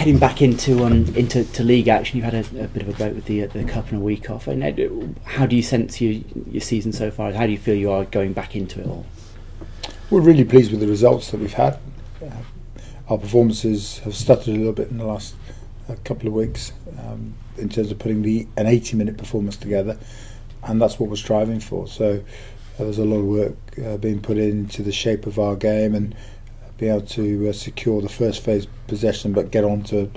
heading back into league action, you've had a bit of a break with the cup and a week off. And how do you sense your season so far? How do you feel you are going back into it all? We're really pleased with the results that we've had. Our performances have stuttered a little bit in the last couple of weeks in terms of putting an 80-minute performance together, and that's what we're striving for. So there's a lot of work being put into the shape of our game and be able to secure the first phase possession, but get on to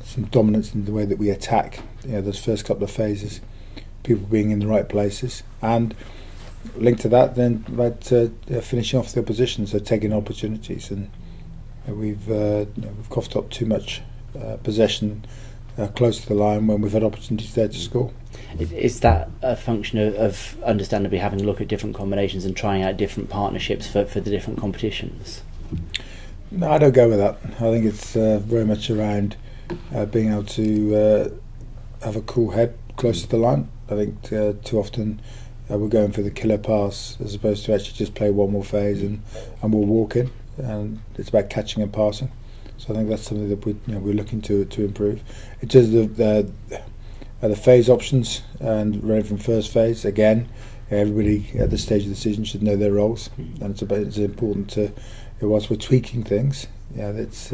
some dominance in the way that we attack. Those first couple of phases, people being in the right places, and linked to that, then finishing off the opposition, so taking opportunities. And we've coughed up too much possession close to the line when we've had opportunities there to score. Is that a function of understandably having a look at different combinations and trying out different partnerships for the different competitions? No, I don't go with that. I think it's very much around being able to have a cool head close to the line. I think too often we're going for the killer pass as opposed to actually just play one more phase and we'll walk in, and it's about catching and passing. So I think that's something that we're looking to improve. In terms of the phase options and running from first phase, again, everybody at this stage of the season should know their roles, and it's important to, whilst we're tweaking things, there's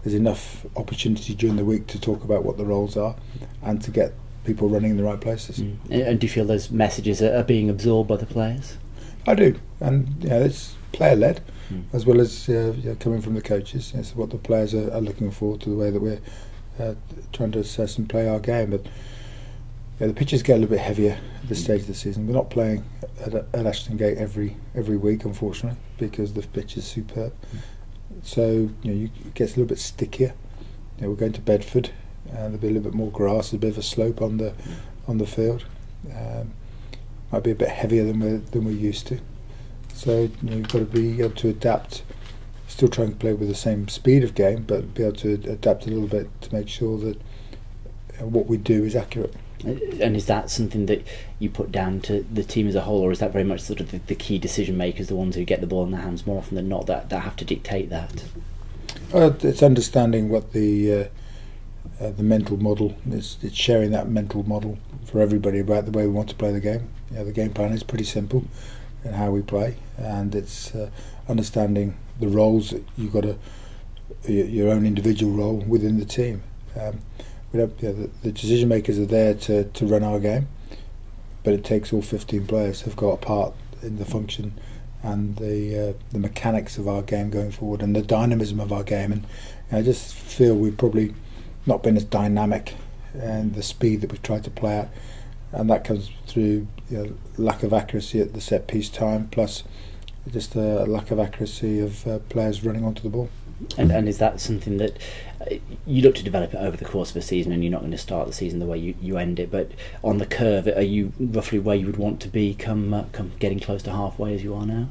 enough opportunity during the week to talk about what the roles are and to get people running in the right places. And do you feel those messages are being absorbed by the players? I do, and it's player led as well as coming from the coaches. It's what the players are looking for, to the way that we're trying to assess and play our game. But the pitches get a little bit heavier at this stage of the season. We're not playing at Ashton Gate every week, unfortunately, because the pitch is superb. So it gets a little bit stickier. We're going to Bedford, and there'll be a little bit more grass, a bit of a slope on the field. Might be a bit heavier than we're used to. So you've got to be able to adapt. Still trying to play with the same speed of game, but be able to adapt a little bit to make sure that what we do is accurate. And is that something that you put down to the team as a whole, or is that very much sort of the key decision makers, the ones who get the ball in their hands more often than not, that have to dictate that? It's understanding what the mental model is. It's sharing that mental model for everybody about the way we want to play the game. The game plan is pretty simple in how we play, and it's understanding the roles that you've got your own individual role within the team. The decision makers are there to run our game, but it takes all 15 players who've got a part in the function and the mechanics of our game going forward and the dynamism of our game. And I just feel we've probably not been as dynamic and the speed that we've tried to play at, and that comes through lack of accuracy at the set piece time, plus just a lack of accuracy of players running onto the ball. And is that something that you look to develop it over the course of a season, and you're not going to start the season the way you end it, but on the curve, are you roughly where you would want to be come getting close to halfway as you are now?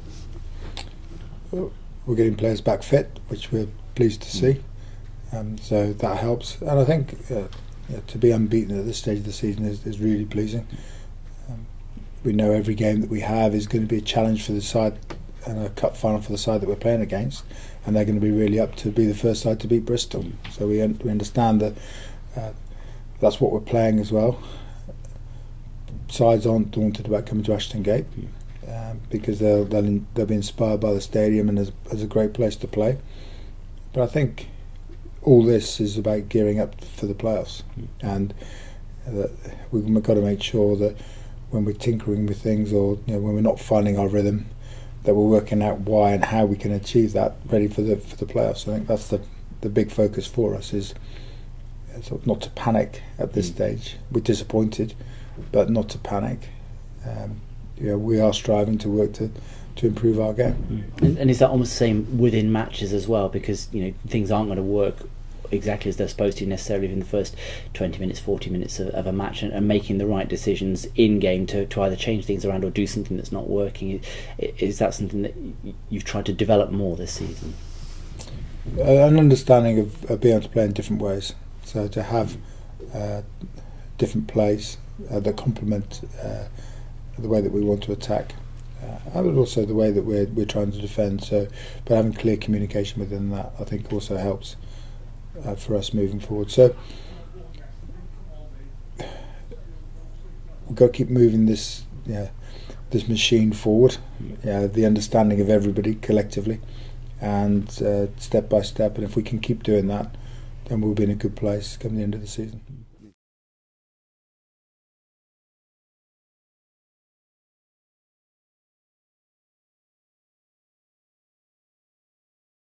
Well, we're getting players back fit, which we're pleased to see, so that helps. And I think to be unbeaten at this stage of the season is really pleasing. We know every game that we have is going to be a challenge for the side, and a cup final for the side that we're playing against, and they're going to be really up to be the first side to beat Bristol. So we understand that that's what we're playing as well. Sides aren't daunted about coming to Ashton Gate because they'll be inspired by the stadium and as a great place to play. But I think all this is about gearing up for the playoffs, and we've got to make sure that when we're tinkering with things, or when we're not finding our rhythm, that we're working out why and how we can achieve that, ready for the playoffs. I think that's the big focus for us, is sort of not to panic at this stage. We're disappointed, but not to panic. We are striving to work to improve our game. And is that almost the same within matches as well? Because things aren't going to work exactly as they're supposed to necessarily in the first 20 minutes, 40 minutes of a match, and making the right decisions in game to either change things around or do something that's not working. Is that something that you've tried to develop more this season? An understanding of being able to play in different ways, so to have different plays that complement the way that we want to attack, and also the way that we're trying to defend. So, but having clear communication within that, I think, also helps. for us moving forward. So we've got to keep moving this machine forward. The understanding of everybody collectively, and step by step. And if we can keep doing that, then we'll be in a good place come the end of the season.